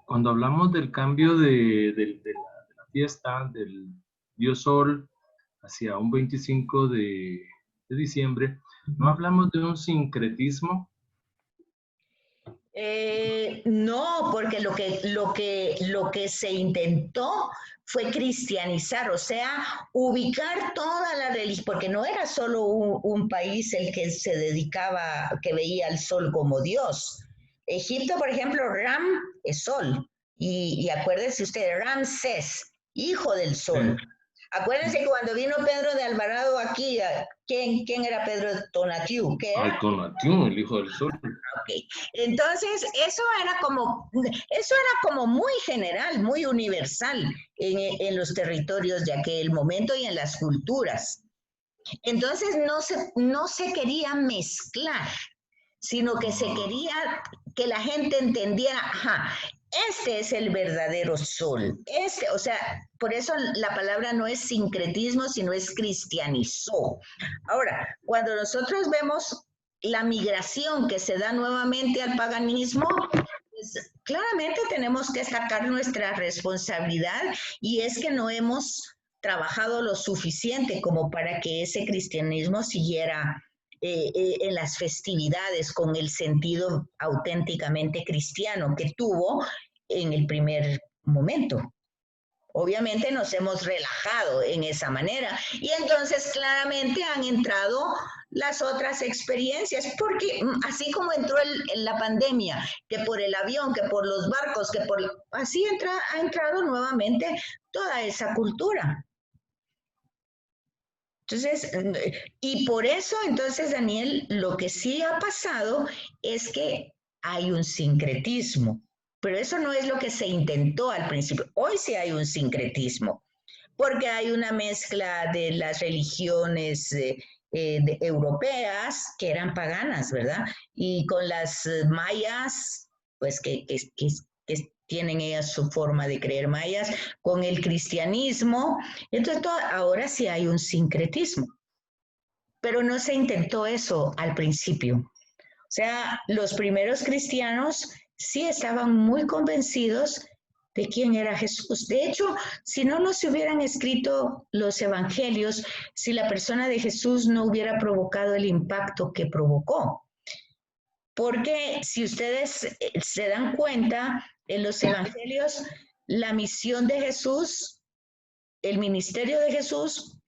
Cuando hablamos del cambio de la fiesta del Dios Sol hacia un 25 de diciembre, ¿no hablamos de un sincretismo? No, porque lo que se intentó fue cristianizar, o sea, ubicar toda la religión, porque no era solo un país el que se dedicaba, que veía al sol como Dios. Egipto, por ejemplo, Ram es sol, y acuérdense ustedes, Ramsés, hijo del sol. Acuérdense que cuando vino Pedro de Alvarado aquí, ¿quién era Pedro de Tonatiuh? ¿Qué era? Tonatiuh, el hijo del sol. Okay. Entonces, eso era como muy general, muy universal en los territorios de aquel momento y en las culturas. Entonces, no se quería mezclar, sino que se quería que la gente entendiera, ajá, este es el verdadero sol. O sea, por eso la palabra no es sincretismo, sino es cristianizó. Ahora, cuando nosotros vemos la migración que se da nuevamente al paganismo, pues claramente tenemos que sacar nuestra responsabilidad, y es que no hemos trabajado lo suficiente como para que ese cristianismo siguiera en las festividades con el sentido auténticamente cristiano que tuvo en el primer momento. Obviamente nos hemos relajado en esa manera, y entonces claramente han entrado las otras experiencias, porque así como entró la pandemia, que por el avión, que por los barcos, así ha entrado nuevamente toda esa cultura. Entonces, y por eso, entonces, Daniel, lo que sí ha pasado es que hay un sincretismo, pero eso no es lo que se intentó al principio. Hoy sí hay un sincretismo, porque hay una mezcla de las religiones europeas que eran paganas, ¿verdad? Y con las mayas, pues que tienen ellas su forma de creer mayas, con el cristianismo. Entonces, ahora sí hay un sincretismo, pero no se intentó eso al principio. O sea, los primeros cristianos sí estaban muy convencidos de quién era Jesús. De hecho, si no se hubieran escrito los evangelios, si la persona de Jesús no hubiera provocado el impacto que provocó. Porque si ustedes se dan cuenta, en los evangelios, la misión de Jesús, el ministerio de Jesús,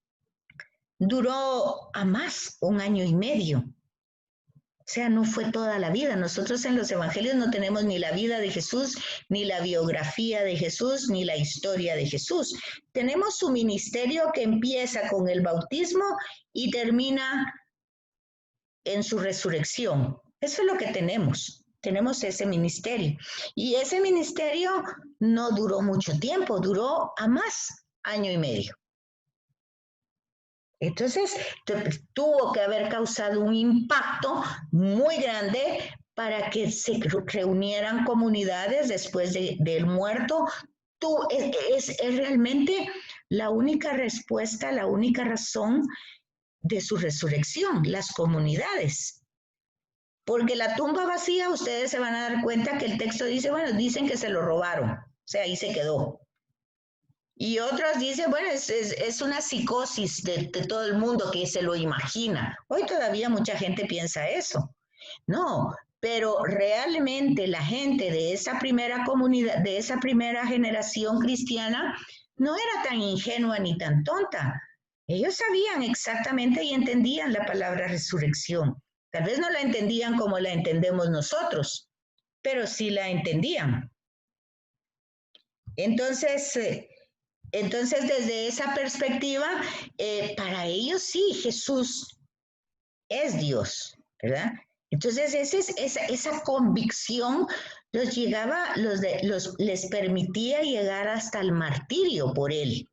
duró a más 1 año y medio. O sea, no fue toda la vida. Nosotros en los evangelios no tenemos ni la vida de Jesús, ni la biografía de Jesús, ni la historia de Jesús. Tenemos su ministerio que empieza con el bautismo y termina en su resurrección. Eso es lo que tenemos. Tenemos ese ministerio. Y ese ministerio no duró mucho tiempo, duró a más 1 año y medio. Entonces, tuvo que haber causado un impacto muy grande para que se reunieran comunidades después del muerto. Es realmente la única respuesta, la única razón de su resurrección, las comunidades. Porque la tumba vacía, ustedes se van a dar cuenta que el texto dice, bueno, dicen que se lo robaron, o sea, ahí se quedó. Y otros dicen, bueno, es una psicosis de todo el mundo que se lo imagina. Hoy todavía mucha gente piensa eso. No, pero realmente la gente de esa primera comunidad, de esa primera generación cristiana, no era tan ingenua ni tan tonta. Ellos sabían exactamente y entendían la palabra resurrección. Tal vez no la entendían como la entendemos nosotros, pero sí la entendían. Entonces, desde esa perspectiva, para ellos sí, Jesús es Dios, ¿verdad? Entonces, esa convicción les permitía llegar hasta el martirio por él,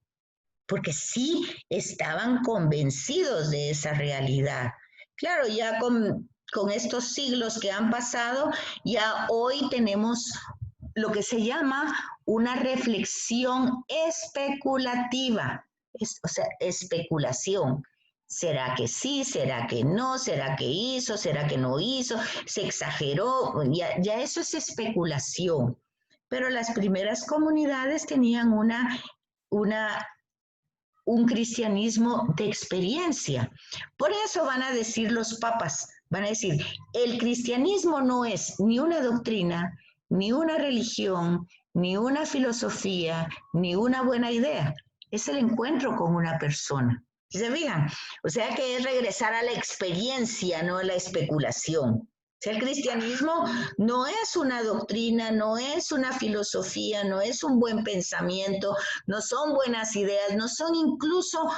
porque sí estaban convencidos de esa realidad. Claro, ya con estos siglos que han pasado, ya hoy tenemos lo que se llama una reflexión especulativa, o sea, especulación. ¿Será que sí? ¿Será que no? ¿Será que hizo? ¿Será que no hizo? ¿Se exageró? Ya eso es especulación. pero las primeras comunidades tenían un cristianismo de experiencia. Por eso van a decir los papas, van a decir, el cristianismo no es ni una doctrina, ni una religión, ni una filosofía, ni una buena idea. Es el encuentro con una persona. ¿Se fijan? O sea que es regresar a la experiencia, no a la especulación. O sea, el cristianismo no es una doctrina, no es una filosofía, no es un buen pensamiento, no son buenas ideas, no son incluso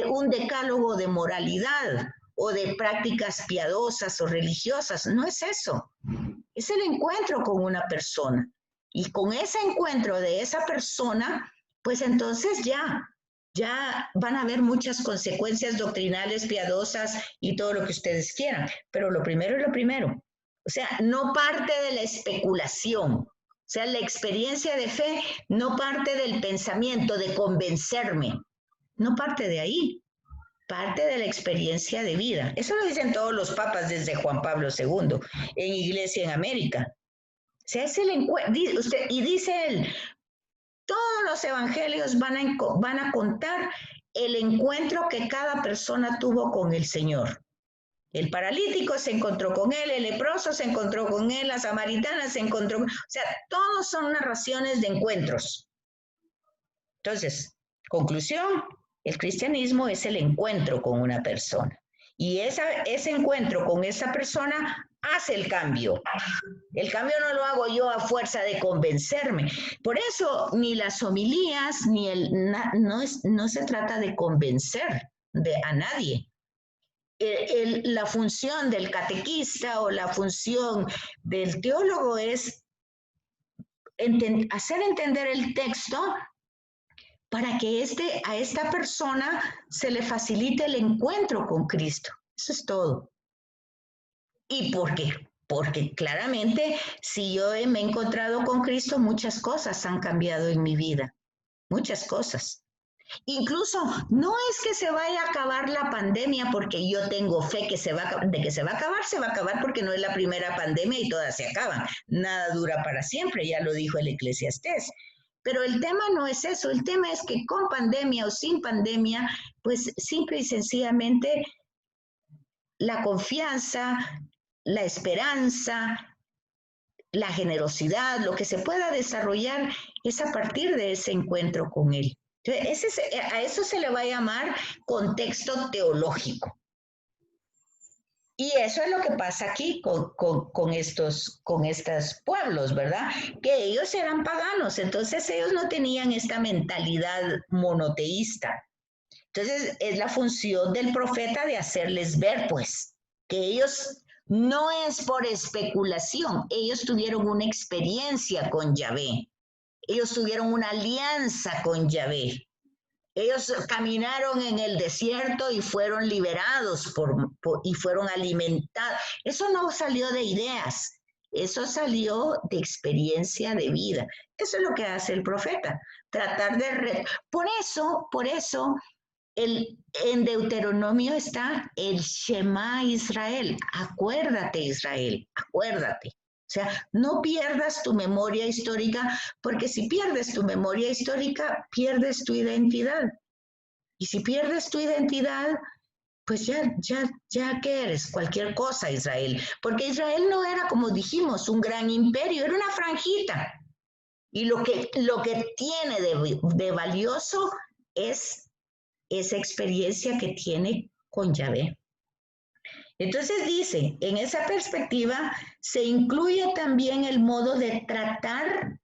un decálogo de moralidad o de prácticas piadosas o religiosas. No es eso. Es el encuentro con una persona. Y con ese encuentro de esa persona, pues entonces ya van a haber muchas consecuencias doctrinales, piadosas y todo lo que ustedes quieran. Pero lo primero es lo primero. O sea, no parte de la especulación. O sea, la experiencia de fe no parte del pensamiento de convencerme. No parte de ahí. Parte de la experiencia de vida. Eso lo dicen todos los papas desde Juan Pablo II en Iglesia en América. O sea, es el encuentro. Y dice él, todos los evangelios van a contar el encuentro que cada persona tuvo con el Señor. El paralítico se encontró con él, el leproso se encontró con él, la samaritana se encontró con él. O sea, todos son narraciones de encuentros. Entonces, conclusión, el cristianismo es el encuentro con una persona. Y ese encuentro con esa persona hace el cambio. El cambio no lo hago yo a fuerza de convencerme. Por eso ni las homilías, no se trata de convencer a nadie. La función del catequista o la función del teólogo es hacer entender el texto para que a esta persona se le facilite el encuentro con Cristo. Eso es todo. ¿Y por qué? Porque claramente, si yo me he encontrado con Cristo, muchas cosas han cambiado en mi vida. Muchas cosas. Incluso no es que se vaya a acabar la pandemia porque yo tengo fe de que se va a acabar porque no es la primera pandemia y todas se acaban. Nada dura para siempre, ya lo dijo el Eclesiastés. Pero el tema no es eso, el tema es que con pandemia o sin pandemia, pues simple y sencillamente la confianza, la esperanza, la generosidad, lo que se pueda desarrollar es a partir de ese encuentro con Él. Entonces, a eso se le va a llamar contexto teológico. Y eso es lo que pasa aquí con estos pueblos, ¿verdad? Que ellos eran paganos, entonces ellos no tenían esta mentalidad monoteísta. Entonces es la función del profeta de hacerles ver, pues, que ellos no es por especulación, ellos tuvieron una experiencia con Yahvé, ellos tuvieron una alianza con Yahvé. Ellos caminaron en el desierto y fueron liberados y fueron alimentados. Eso no salió de ideas, eso salió de experiencia de vida. Eso es lo que hace el profeta, tratar de... Por eso, en Deuteronomio está el Shema Israel. Acuérdate, Israel, acuérdate. O sea, no pierdas tu memoria histórica, porque si pierdes tu memoria histórica, pierdes tu identidad. Y si pierdes tu identidad, pues ya que eres cualquier cosa, Israel. Porque Israel no era, como dijimos, un gran imperio, era una franjita. Y lo que tiene de valioso es esa experiencia que tiene con Yahvé. Entonces dice, en esa perspectiva se incluye también el modo de tratar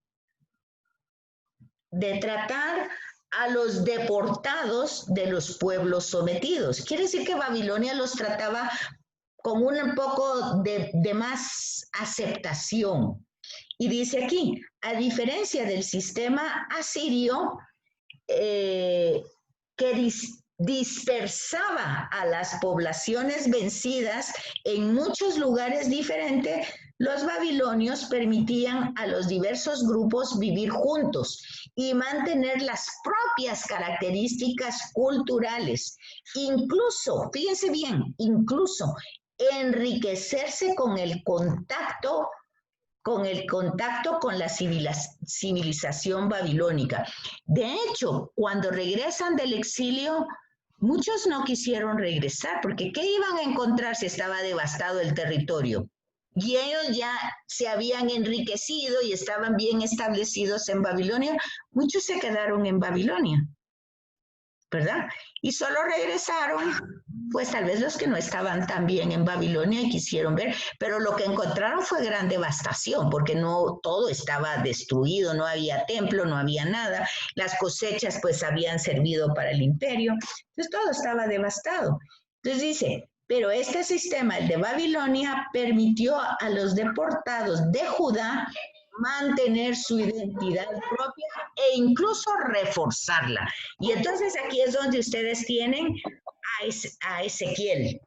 a los deportados de los pueblos sometidos. Quiere decir que Babilonia los trataba con un poco de más aceptación. Y dice aquí, a diferencia del sistema asirio, que dispersaba a las poblaciones vencidas en muchos lugares diferentes, los babilonios permitían a los diversos grupos vivir juntos y mantener las propias características culturales. Incluso, fíjense bien, incluso enriquecerse con el contacto con el contacto con la civilización babilónica. De hecho, cuando regresan del exilio, muchos no quisieron regresar, porque ¿qué iban a encontrar si estaba devastado el territorio? Y ellos ya se habían enriquecido y estaban bien establecidos en Babilonia. Muchos se quedaron en Babilonia, ¿verdad? Y solo regresaron, pues tal vez los que no estaban tan bien en Babilonia y quisieron ver, pero lo que encontraron fue gran devastación, porque no todo estaba destruido, no había templo, no había nada, las cosechas pues habían servido para el imperio, entonces todo estaba devastado. Entonces dice, pero este sistema, el de Babilonia, permitió a los deportados de Judá mantener su identidad propia e incluso reforzarla. Y entonces aquí es donde ustedes tienen a Ezequiel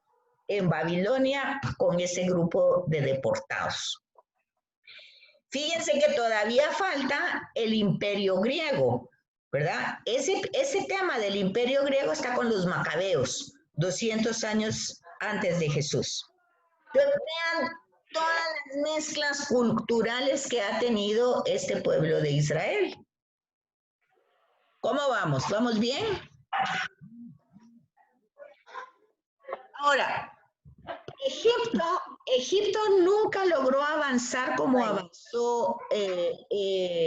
en Babilonia con ese grupo de deportados. Fíjense que todavía falta el imperio griego, ¿verdad? Ese tema del imperio griego está con los macabeos, 200 años antes de Jesús. Entonces, vean todas las mezclas culturales que ha tenido este pueblo de Israel. ¿Cómo vamos? ¿Vamos bien? Ahora, Egipto nunca logró avanzar como avanzó.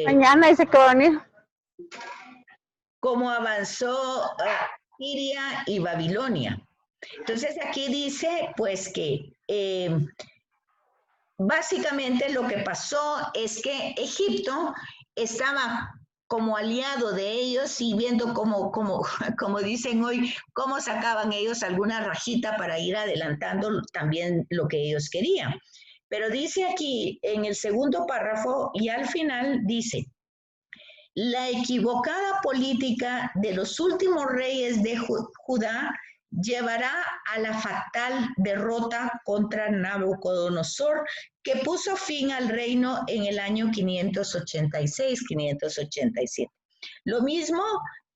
Mañana dice que va a venir. Como avanzó Siria y Babilonia. Entonces aquí dice, pues que básicamente lo que pasó es que Egipto estaba como aliado de ellos y viendo como dicen hoy, cómo sacaban ellos alguna rajita para ir adelantando también lo que ellos querían. Pero dice aquí en el segundo párrafo y al final dice, la equivocada política de los últimos reyes de Judá llevará a la fatal derrota contra Nabucodonosor, que puso fin al reino en el año 586-587. Lo mismo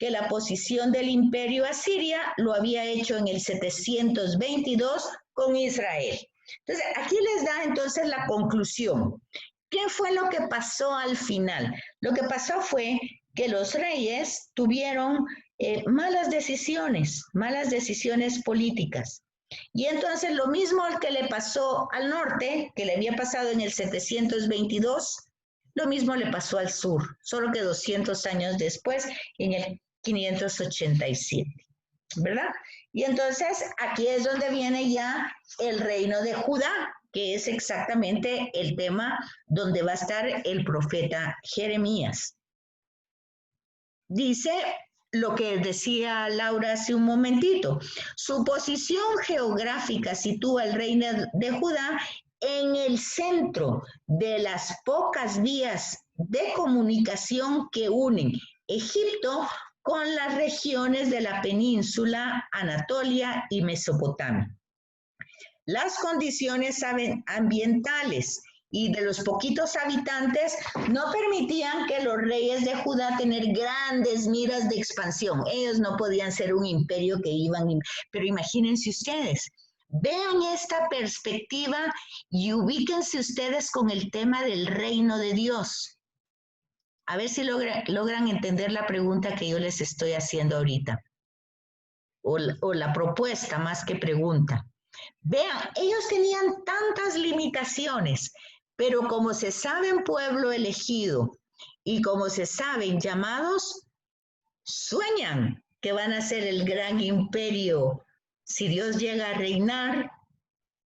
que la posición del imperio asiria lo había hecho en el 722 con Israel. Entonces, aquí les da entonces la conclusión. ¿Qué fue lo que pasó al final? Lo que pasó fue que los reyes tuvieron malas decisiones políticas. Y entonces lo mismo que le pasó al norte, que le había pasado en el 722, lo mismo le pasó al sur, solo que 200 años después, en el 587, ¿verdad? Y entonces aquí es donde viene ya el reino de Judá, que es exactamente el tema donde va a estar el profeta Jeremías. Dice lo que decía Laura hace un momentito. Su posición geográfica sitúa el reino de Judá en el centro de las pocas vías de comunicación que unen Egipto con las regiones de la península, Anatolia y Mesopotamia. Las condiciones ambientales y de los poquitos habitantes no permitían que los reyes de Judá tener grandes miras de expansión. Ellos no podían ser un imperio que iban, pero imagínense ustedes, vean esta perspectiva y ubíquense ustedes con el tema del reino de Dios. A ver si logran entender la pregunta que yo les estoy haciendo ahorita, o la propuesta más que pregunta. Vean, ellos tenían tantas limitaciones, pero como se saben pueblo elegido y como se saben llamados, sueñan que van a ser el gran imperio. Si Dios llega a reinar,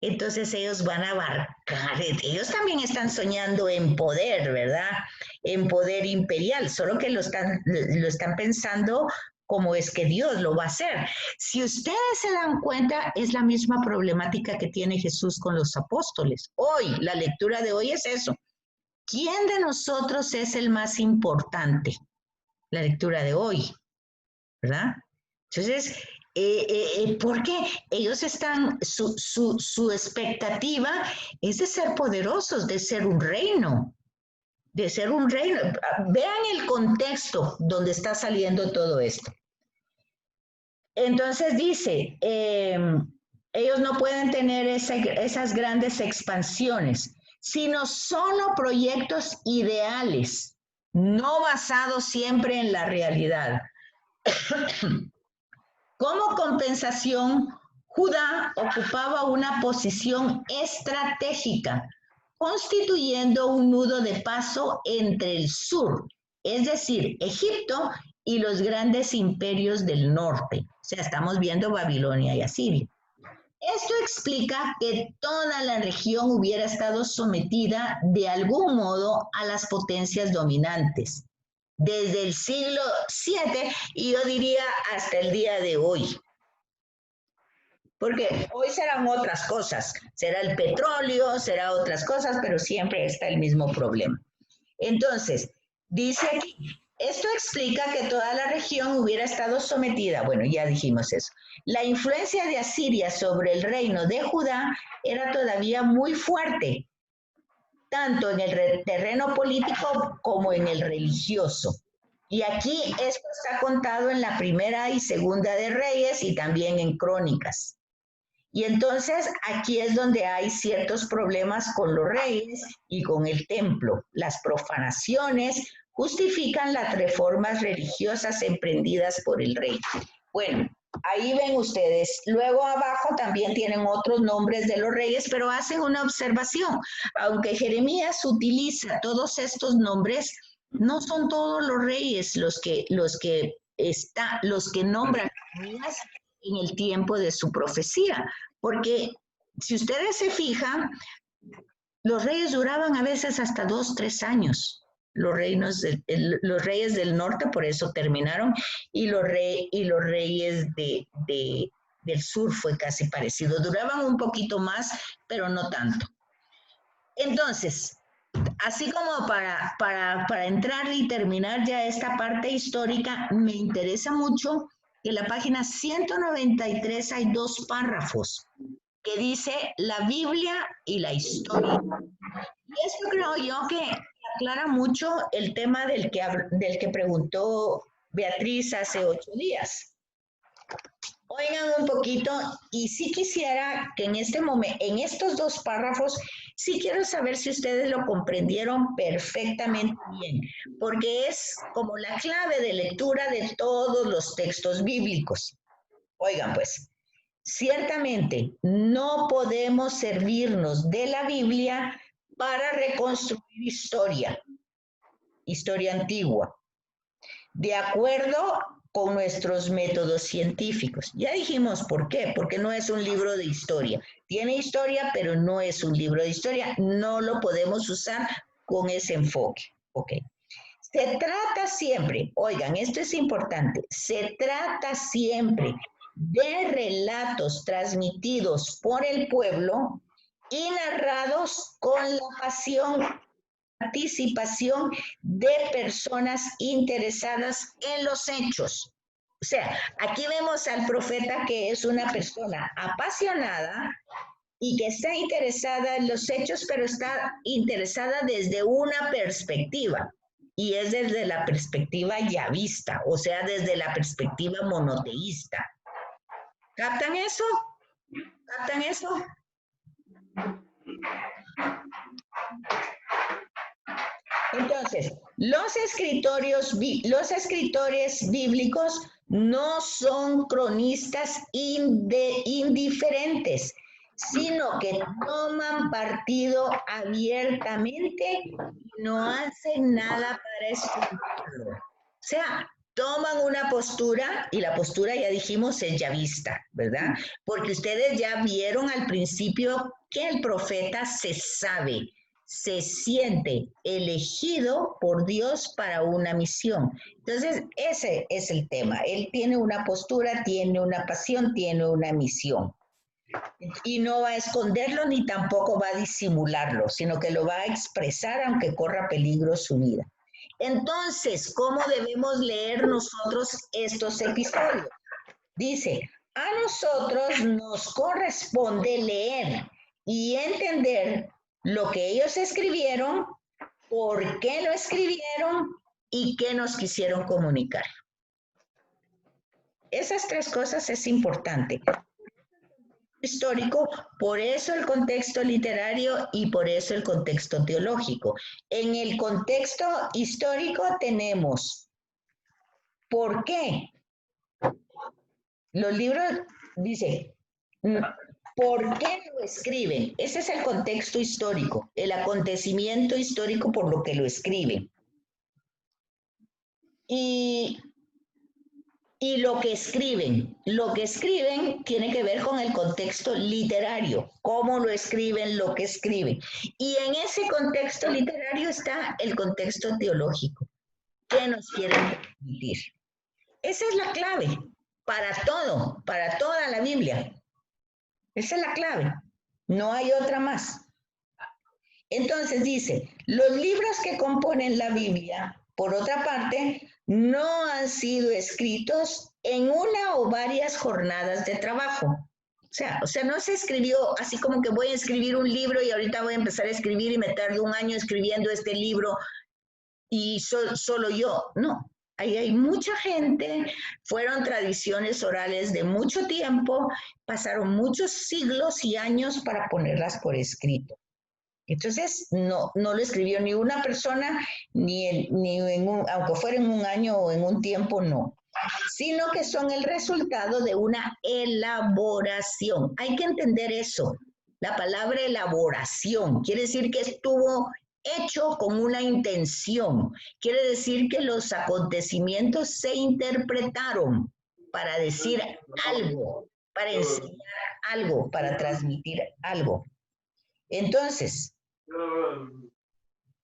entonces ellos van a abarcar. Ellos también están soñando en poder, ¿verdad? En poder imperial, solo que lo están pensando como es que Dios lo va a hacer. Si ustedes se dan cuenta, es la misma problemática que tiene Jesús con los apóstoles. Hoy, la lectura de hoy es eso. ¿Quién de nosotros es el más importante? La lectura de hoy, ¿verdad? Entonces, porque ellos están, su expectativa es de ser poderosos, de ser un reino. Vean el contexto donde está saliendo todo esto. Entonces dice, ellos no pueden tener esas grandes expansiones. sino solo proyectos ideales, no basados siempre en la realidad. Como compensación, Judá ocupaba una posición estratégica, constituyendo un nudo de paso entre el sur, es decir, Egipto, y los grandes imperios del norte. O sea, estamos viendo Babilonia y Asiria. Esto explica que toda la región hubiera estado sometida de algún modo a las potencias dominantes, desde el siglo VII y yo diría hasta el día de hoy. Porque hoy serán otras cosas, será el petróleo, será otras cosas, pero siempre está el mismo problema. Entonces, dice aquí, esto explica que toda la región hubiera estado sometida, bueno, ya dijimos eso. La influencia de Asiria sobre el reino de Judá era todavía muy fuerte, tanto en el terreno político como en el religioso. Y aquí esto está contado en la primera y segunda de Reyes y también en Crónicas. Y entonces aquí es donde hay ciertos problemas con los reyes y con el templo. Las profanaciones justifican las reformas religiosas emprendidas por el rey. Bueno, ahí ven ustedes. Luego abajo también tienen otros nombres de los reyes, pero hacen una observación. Aunque Jeremías utiliza todos estos nombres, no son todos los reyes los que nombran Jeremías en el tiempo de su profecía, porque si ustedes se fijan, los reyes duraban a veces hasta 2, 3 años. Los reyes del norte por eso terminaron, y los reyes del sur fue casi parecido. Duraban un poquito más, pero no tanto. Entonces, así como para entrar y terminar ya esta parte histórica, me interesa mucho que en la página 193 hay 2 párrafos que dice la Biblia y la historia. Y esto creo yo que aclara mucho el tema del que preguntó Beatriz hace 8 días. Oigan un poquito, y sí quisiera que en este momento, en estos 2 párrafos, sí quiero saber si ustedes lo comprendieron perfectamente bien, porque es como la clave de lectura de todos los textos bíblicos. Oigan, pues, ciertamente no podemos servirnos de la Biblia para reconstruir historia antigua, de acuerdo con nuestros métodos científicos. Ya dijimos por qué, porque no es un libro de historia. Tiene historia, pero no es un libro de historia. No lo podemos usar con ese enfoque. Ok. Se trata siempre, oigan, esto es importante, se trata siempre de relatos transmitidos por el pueblo y narrados con la participación de personas interesadas en los hechos. O sea, aquí vemos al profeta que es una persona apasionada y que está interesada en los hechos, pero está interesada desde una perspectiva, y es desde la perspectiva yavista, o sea, desde la perspectiva monoteísta. ¿Captan eso? ¿Captan eso? Entonces, los escritores bíblicos no son cronistas indiferentes, sino que toman partido abiertamente y no hacen nada para esconderlo. O sea, toman una postura, y la postura ya dijimos es yavista, ¿verdad? Porque ustedes ya vieron al principio que el profeta se siente elegido por Dios para una misión. Entonces, ese es el tema. Él tiene una postura, tiene una pasión, tiene una misión. Y no va a esconderlo ni tampoco va a disimularlo, sino que lo va a expresar aunque corra peligro su vida. Entonces, ¿cómo debemos leer nosotros estos episodios? Dice, a nosotros nos corresponde leer y entender lo que ellos escribieron, por qué lo escribieron y qué nos quisieron comunicar. Esas 3 cosas es importante. histórico, por eso el contexto literario y por eso el contexto teológico. En el contexto histórico tenemos ¿por qué? Los libros, dice, ¿por qué lo escriben? Ese es el contexto histórico, el acontecimiento histórico por lo que lo escriben. Y lo que escriben tiene que ver con el contexto literario, cómo lo escriben, lo que escriben. Y en ese contexto literario está el contexto teológico. ¿Qué nos quieren transmitir? Esa es la clave para todo, para toda la Biblia. Esa es la clave. No hay otra más. Entonces dice, los libros que componen la Biblia, por otra parte, no han sido escritos en una o varias jornadas de trabajo. O sea, no se escribió así como que voy a escribir un libro y ahorita voy a empezar a escribir y me tardo un año escribiendo este libro y solo yo. No, ahí hay mucha gente, fueron tradiciones orales de mucho tiempo, pasaron muchos siglos y años para ponerlas por escrito. Entonces, no lo escribió ni una persona, aunque fuera en un año o en un tiempo, no. Sino que son el resultado de una elaboración. Hay que entender eso. La palabra elaboración quiere decir que estuvo hecho con una intención. Quiere decir que los acontecimientos se interpretaron para decir algo, para enseñar algo, para transmitir algo. Entonces,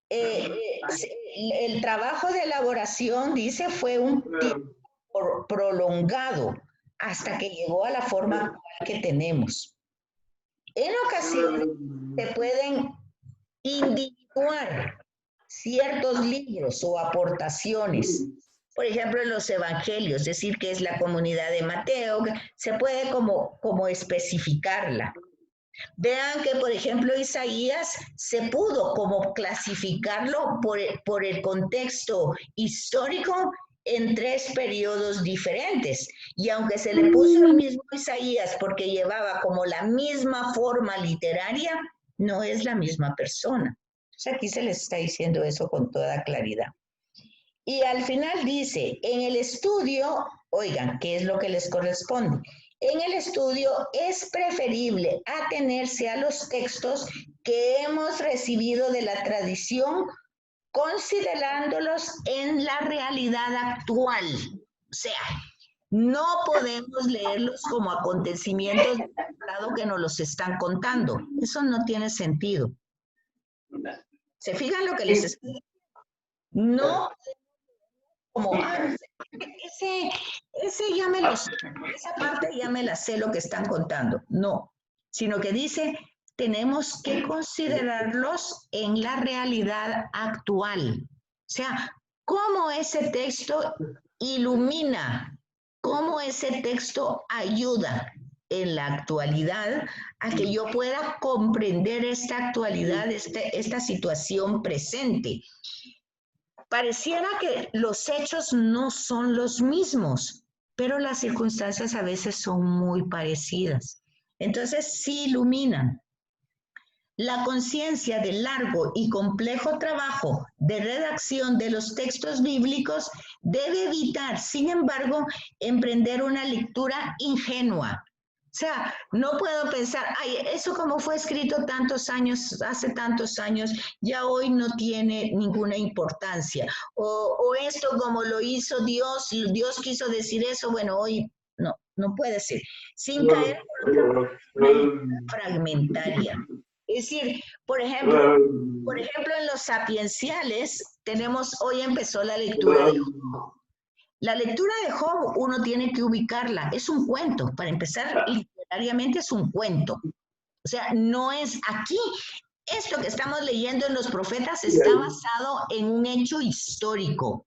el trabajo de elaboración, dice, fue un tiempo prolongado hasta que llegó a la forma que tenemos. En ocasiones se pueden individuar ciertos libros o aportaciones. Por ejemplo, en los evangelios, decir que es la comunidad de Mateo, se puede como especificarla. Vean que, por ejemplo, Isaías se pudo como clasificarlo por el contexto histórico en 3 periodos diferentes. Y aunque se le puso el mismo Isaías porque llevaba como la misma forma literaria, no es la misma persona. Entonces aquí se les está diciendo eso con toda claridad. Y al final dice, en el estudio, oigan, ¿qué es lo que les corresponde? En el estudio es preferible atenerse a los textos que hemos recibido de la tradición, considerándolos en la realidad actual. O sea, no podemos leerlos como acontecimientos del pasado que nos los están contando. Eso no tiene sentido. ¿Se fijan lo que les estoy diciendo? No como, ese ya me lo sé, esa parte ya me la sé lo que están contando. No, sino que dice, tenemos que considerarlos en la realidad actual. O sea, cómo ese texto ilumina, cómo ese texto ayuda en la actualidad a que yo pueda comprender esta actualidad, esta situación presente. Pareciera que los hechos no son los mismos, pero las circunstancias a veces son muy parecidas. Entonces, sí iluminan. La conciencia del largo y complejo trabajo de redacción de los textos bíblicos debe evitar, sin embargo, emprender una lectura ingenua. O sea, no puedo pensar, ay, eso como fue escrito tantos años, hace tantos años, ya hoy no tiene ninguna importancia. O esto como lo hizo Dios, Dios quiso decir eso, bueno, hoy no puede ser. Sin caer en una fragmentaria. Es decir, por ejemplo, en los sapienciales tenemos, hoy empezó la lectura de Job. La lectura de Job uno tiene que ubicarla, es un cuento, para empezar literariamente es un cuento. O sea, no es aquí, esto que estamos leyendo en los profetas está basado en un hecho histórico.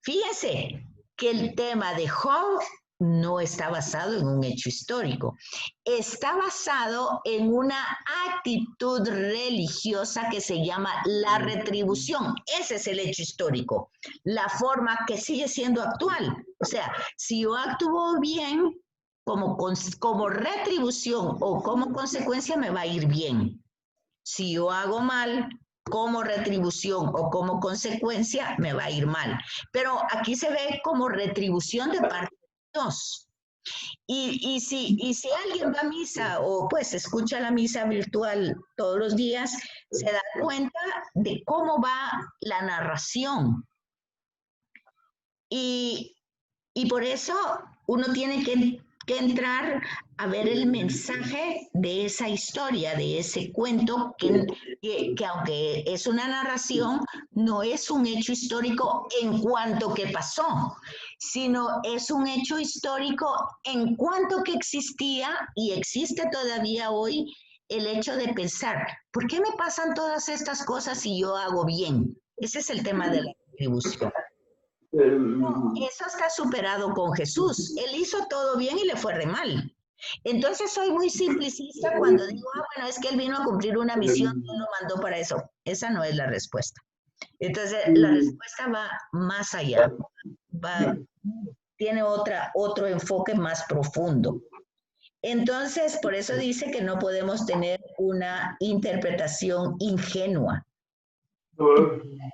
Fíjense que el tema de Job no está basado en un hecho histórico, está basado en una actitud religiosa que se llama la retribución. Ese es el hecho histórico, la forma que sigue siendo actual. O sea, si yo actúo bien, como retribución o como consecuencia me va a ir bien. Si yo hago mal, como retribución o como consecuencia me va a ir mal. Pero aquí se ve como retribución de parte de Dios. Y si alguien va a misa o pues escucha la misa virtual todos los días, se da cuenta de cómo va la narración. Y por eso uno tiene que entrar a ver el mensaje de esa historia, de ese cuento, que aunque es una narración, no es un hecho histórico en cuanto que pasó, sino es un hecho histórico en cuanto que existía y existe todavía hoy el hecho de pensar, ¿por qué me pasan todas estas cosas si yo hago bien? Ese es el tema de la retribución. No, eso está superado con Jesús. Él hizo todo bien y le fue re mal. Entonces soy muy simplicista cuando digo, bueno, es que él vino a cumplir una misión, Dios lo mandó para eso. Esa no es la respuesta. Entonces la respuesta va más allá, tiene otro enfoque más profundo. Entonces, por eso dice que no podemos tener una interpretación ingenua,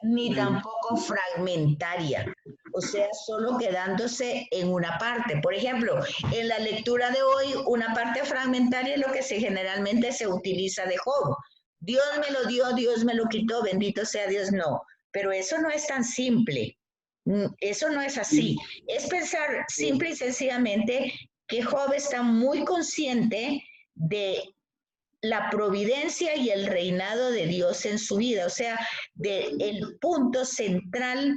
ni tampoco fragmentaria, o sea, solo quedándose en una parte. Por ejemplo, en la lectura de hoy, una parte fragmentaria es lo que generalmente se utiliza de Job. Dios me lo dio, Dios me lo quitó, bendito sea Dios. No, pero eso no es tan simple. Eso no es así. Es pensar simple y sencillamente que Job está muy consciente de la providencia y el reinado de Dios en su vida, o sea, del punto central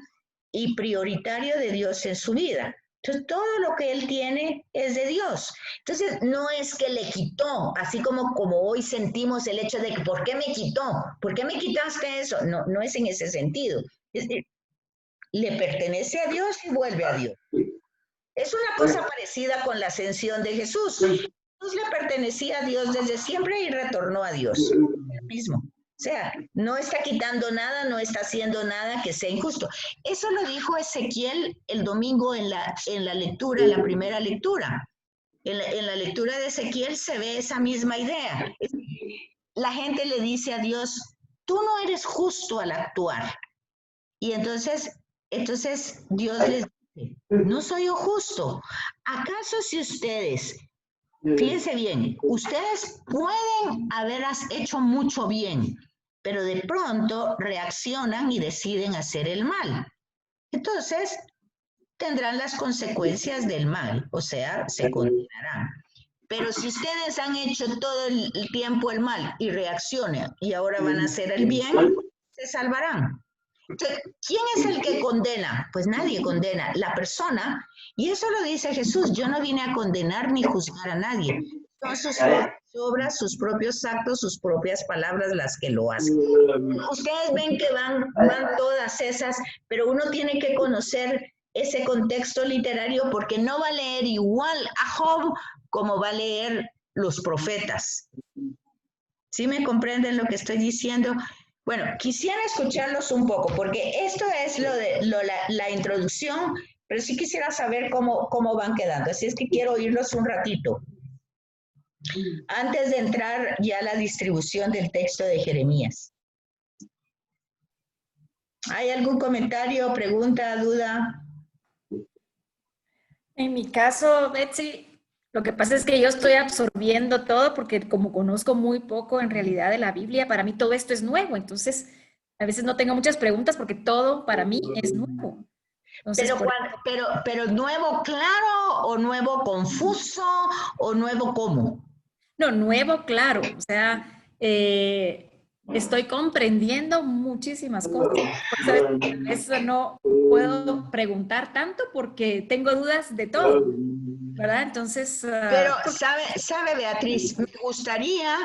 y prioritario de Dios en su vida. Entonces, todo lo que él tiene es de Dios. Entonces, no es que le quitó, así como hoy sentimos el hecho de que, ¿por qué me quitó? ¿Por qué me quitaste eso? No, no es en ese sentido. Es decir, le pertenece a Dios y vuelve a Dios. Es una cosa parecida con la ascensión de Jesús. Jesús le pertenecía a Dios desde siempre y retornó a Dios. El mismo. O sea, no está quitando nada, no está haciendo nada que sea injusto. Eso lo dijo Ezequiel el domingo en la lectura, en la primera lectura. En la lectura de Ezequiel se ve esa misma idea. La gente le dice a Dios, tú no eres justo al actuar. Y entonces Dios les dice, no soy yo justo. ¿Acaso si ustedes, fíjense bien, ustedes pueden haber hecho mucho bien, pero de pronto reaccionan y deciden hacer el mal? Entonces tendrán las consecuencias del mal, o sea, se condenarán. Pero si ustedes han hecho todo el tiempo el mal y reaccionan y ahora van a hacer el bien, se salvarán. Entonces, ¿quién es el que condena? Pues nadie condena, la persona. Y eso lo dice Jesús, yo no vine a condenar ni juzgar a nadie. Son sus obras, sus propios actos, sus propias palabras las que lo hacen. Ustedes ven que van todas esas, pero uno tiene que conocer ese contexto literario porque no va a leer igual a Job como va a leer los profetas. ¿Sí me comprenden lo que estoy diciendo? Bueno, quisiera escucharlos un poco, porque esto es la introducción, pero sí quisiera saber cómo van quedando. Así es que quiero oírlos un ratito. Antes de entrar ya a la distribución del texto de Jeremías. ¿Hay algún comentario, pregunta, duda? En mi caso, Betsy, lo que pasa es que yo estoy absorbiendo todo porque como conozco muy poco en realidad de la Biblia, para mí todo esto es nuevo. Entonces, a veces no tengo muchas preguntas porque todo para mí es nuevo. Entonces, pero nuevo claro o nuevo confuso o nuevo cómo? No, nuevo claro. O sea, estoy comprendiendo muchísimas cosas. Por eso no puedo preguntar tanto porque tengo dudas de todo. ¿Verdad? Entonces... Pero, ¿sabe, Beatriz? Me gustaría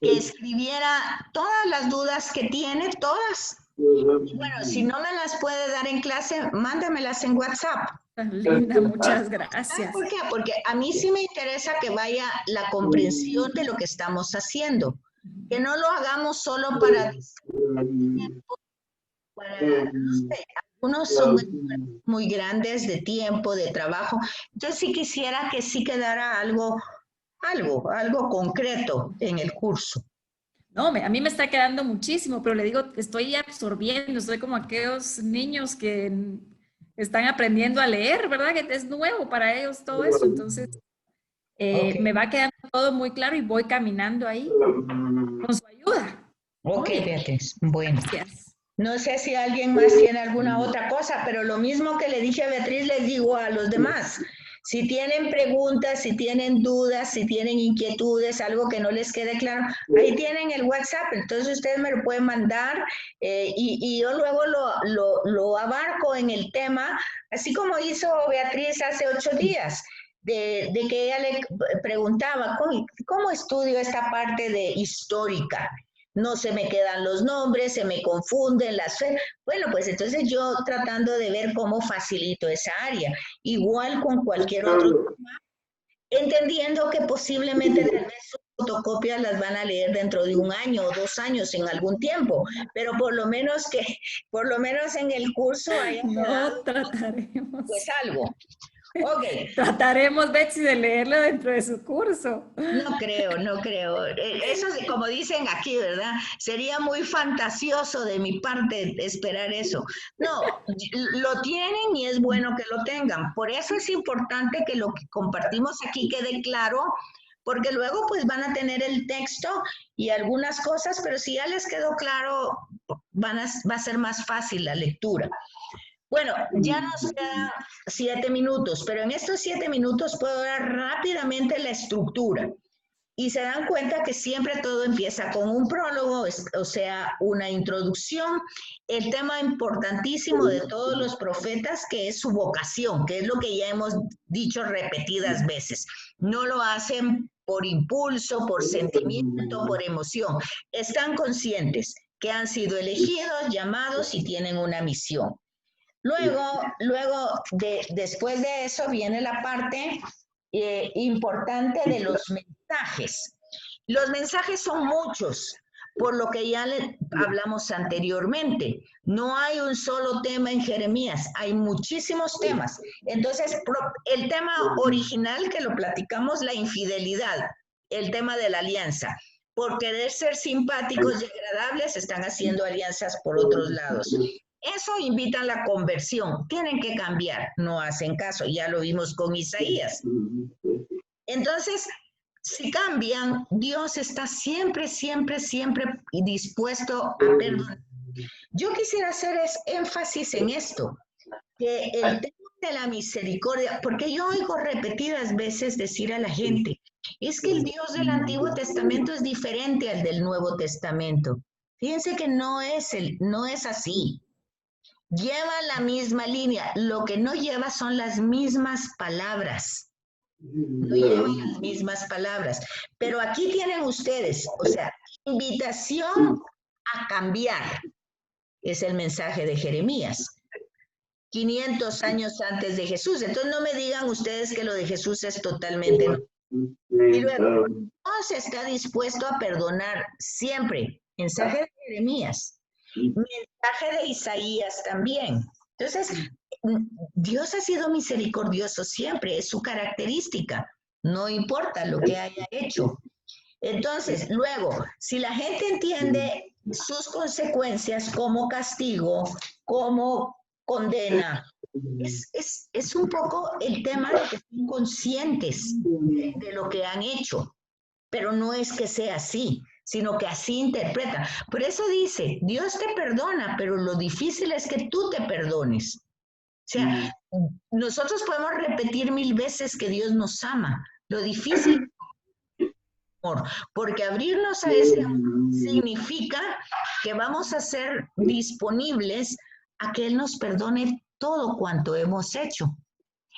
que escribiera todas las dudas que tiene, todas. Y bueno, si no me las puede dar en clase, mándamelas en WhatsApp. Linda, muchas gracias. ¿Por qué? Porque a mí sí me interesa que vaya la comprensión de lo que estamos haciendo. Que no lo hagamos solo para no sé, Unos son muy grandes de tiempo, de trabajo. Entonces sí quisiera que sí quedara algo concreto en el curso. No, a mí me está quedando muchísimo, pero le digo, estoy absorbiendo, estoy como aquellos niños que están aprendiendo a leer, ¿verdad? Que es nuevo para ellos todo eso, entonces Okay. me va quedando todo muy claro y voy caminando ahí con su ayuda. Ok, Beatriz, bueno. Gracias. No sé si alguien más tiene alguna otra cosa, pero lo mismo que le dije a Beatriz, les digo a los demás. Si tienen preguntas, si tienen dudas, si tienen inquietudes, algo que no les quede claro, ahí tienen el WhatsApp, entonces ustedes me lo pueden mandar y yo luego lo abarco en el tema, así como hizo Beatriz hace 8 días, de que ella le preguntaba, ¿cómo estudio esta parte de histórica? No se me quedan los nombres, se me confunden las fechas. Bueno, pues entonces yo tratando de ver cómo facilito esa área, igual con cualquier otro tema, entendiendo que posiblemente tal vez sus fotocopias las van a leer dentro de 1 año o 2 años en algún tiempo, pero por lo menos en el curso haya quedado, Trataremos. pues algo. Okay. Trataremos, Betsy, de leerlo dentro de su curso. No creo. Eso, como dicen aquí, ¿verdad? Sería muy fantasioso de mi parte esperar eso. No, lo tienen y es bueno que lo tengan. Por eso es importante que lo que compartimos aquí quede claro, porque luego pues van a tener el texto y algunas cosas, pero si ya les quedó claro, va a ser más fácil la lectura. Bueno, ya nos quedan 7 minutos, pero en estos 7 minutos puedo dar rápidamente la estructura. Y se dan cuenta que siempre todo empieza con un prólogo, o sea, una introducción, el tema importantísimo de todos los profetas, que es su vocación, que es lo que ya hemos dicho repetidas veces. No lo hacen por impulso, por sentimiento, por emoción. Están conscientes que han sido elegidos, llamados y tienen una misión. Después de eso viene la parte importante de los mensajes. Los mensajes son muchos, por lo que ya hablamos anteriormente. No hay un solo tema en Jeremías, hay muchísimos temas. Entonces, el tema original que lo platicamos, la infidelidad, el tema de la alianza. Por querer ser simpáticos y agradables, están haciendo alianzas por otros lados. Eso invita a la conversión. Tienen que cambiar. No hacen caso. Ya lo vimos con Isaías. Entonces, si cambian, Dios está siempre dispuesto a perdonar. Yo quisiera hacer énfasis en esto, que el tema de la misericordia, porque yo oigo repetidas veces decir a la gente, es que el Dios del Antiguo Testamento es diferente al del Nuevo Testamento. Fíjense que no es así. Lleva la misma línea, lo que no lleva son las mismas palabras. No lleva las mismas palabras. Pero aquí tienen ustedes, o sea, invitación a cambiar. Es el mensaje de Jeremías. 500 años antes de Jesús. Entonces no me digan ustedes que lo de Jesús es totalmente no. Y luego, Dios está dispuesto a perdonar siempre. Mensaje de Jeremías. Mensaje de Isaías también. Entonces, Dios ha sido misericordioso siempre, es su característica, no importa lo que haya hecho. Entonces, luego, si la gente entiende sus consecuencias como castigo, como condena, es un poco el tema de que son conscientes de lo que han hecho, pero no es que sea así, sino que así interpreta. Por eso dice, Dios te perdona, pero lo difícil es que tú te perdones. O sea, nosotros podemos repetir 1000 veces que Dios nos ama. Lo difícil es amor, porque abrirnos a ese amor significa que vamos a ser disponibles a que Él nos perdone todo cuanto hemos hecho.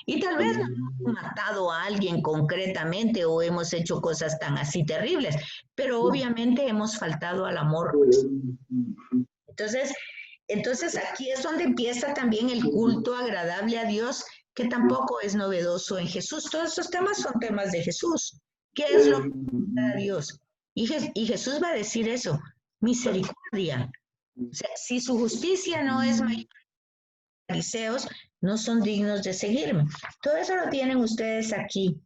Y tal vez no hemos matado a alguien concretamente o hemos hecho cosas tan así terribles, pero obviamente hemos faltado al amor. Entonces aquí es donde empieza también el culto agradable a Dios, que tampoco es novedoso en Jesús. Todos esos temas son temas de Jesús. ¿Qué es lo que agrada a Dios? Y Jesús va a decir eso, misericordia. O sea, si su justicia no es mayor, fariseos no son dignos de seguirme. Todo eso lo tienen ustedes aquí.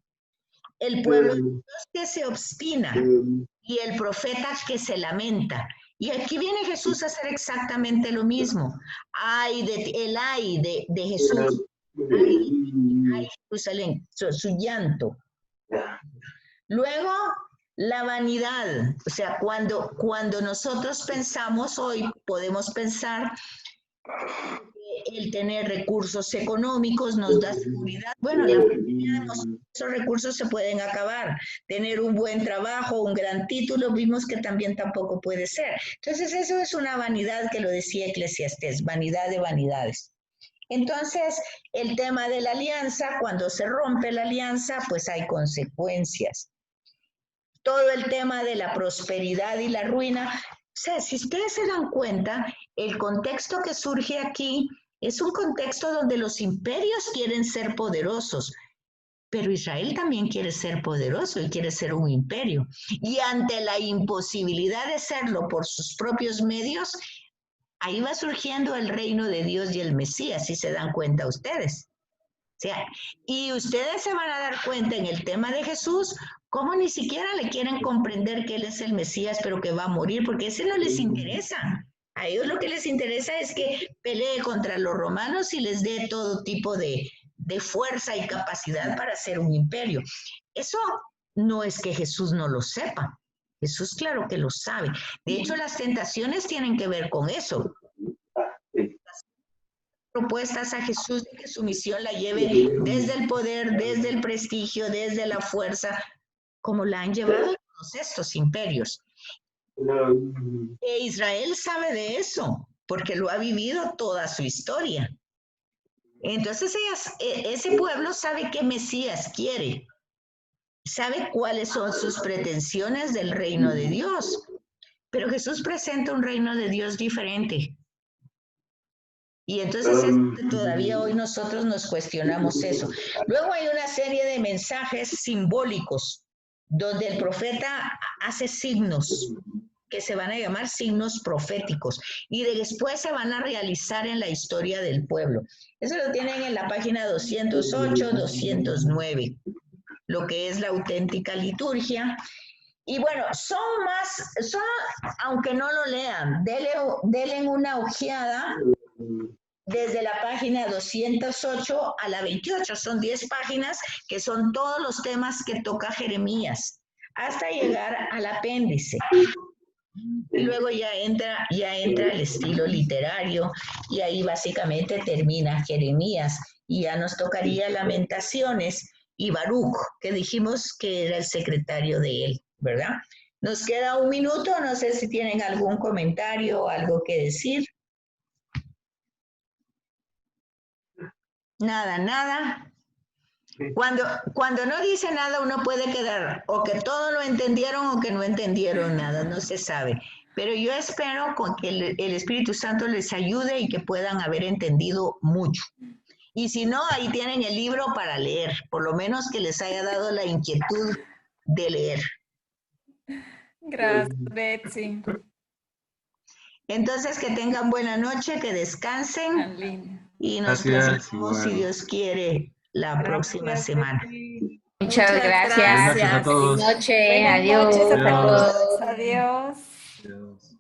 El pueblo de Dios que se obstina y el profeta que se lamenta. Y aquí viene Jesús a hacer exactamente lo mismo. Ay de Jesús. Ay, Jerusalén, su llanto. Luego, la vanidad. O sea, cuando nosotros pensamos hoy, podemos pensar que el tener recursos económicos nos da seguridad. Bueno, la mayoría de esos recursos se pueden acabar. Tener un buen trabajo, un gran título, vimos que también tampoco puede ser. Entonces, eso es una vanidad que lo decía Eclesiastés, vanidad de vanidades. Entonces, el tema de la alianza, cuando se rompe la alianza, pues hay consecuencias. Todo el tema de la prosperidad y la ruina. O sea, si ustedes se dan cuenta, el contexto que surge aquí es un contexto donde los imperios quieren ser poderosos, pero Israel también quiere ser poderoso y quiere ser un imperio. Y ante la imposibilidad de serlo por sus propios medios, ahí va surgiendo el reino de Dios y el Mesías, si se dan cuenta ustedes. O sea, y ustedes se van a dar cuenta en el tema de Jesús, cómo ni siquiera le quieren comprender que Él es el Mesías, pero que va a morir, porque ese no les interesa. A ellos lo que les interesa es que pelee contra los romanos y les dé todo tipo de fuerza y capacidad para hacer un imperio. Eso no es que Jesús no lo sepa. Jesús claro que lo sabe. De hecho, las tentaciones tienen que ver con eso. Propuestas a Jesús de que su misión la lleve desde el poder, desde el prestigio, desde la fuerza, como la han llevado todos estos imperios. E Israel sabe de eso, porque lo ha vivido toda su historia. Entonces ese pueblo sabe qué Mesías quiere, sabe cuáles son sus pretensiones del reino de Dios, pero Jesús presenta un reino de Dios diferente. Y entonces todavía hoy nosotros nos cuestionamos eso. Luego hay una serie de mensajes simbólicos donde el profeta hace signos que se van a llamar signos proféticos y después se van a realizar en la historia del pueblo. Eso lo tienen en la página 208, 209, lo que es la auténtica liturgia. Y bueno, aunque no lo lean, denle una ojeada desde la página 208 a la 28. Son 10 páginas que son todos los temas que toca Jeremías, hasta llegar al apéndice. Y luego ya entra el estilo literario y ahí básicamente termina Jeremías y ya nos tocaría Lamentaciones y Baruch, que dijimos que era el secretario de él, ¿verdad? Nos queda un minuto, no sé si tienen algún comentario o algo que decir. Nada. Cuando no dice nada, uno puede quedar o que todo lo entendieron o que no entendieron nada, no se sabe. Pero yo espero que el Espíritu Santo les ayude y que puedan haber entendido mucho. Y si no, ahí tienen el libro para leer, por lo menos que les haya dado la inquietud de leer. Gracias, Betsy. Entonces, que tengan buena noche, que descansen y nos presentamos, si Dios quiere, la próxima semana. Muchas gracias. Buenas noches a todos. Buenas noches. Buenas Adiós. noches a Adiós. todos. Adiós. Adiós.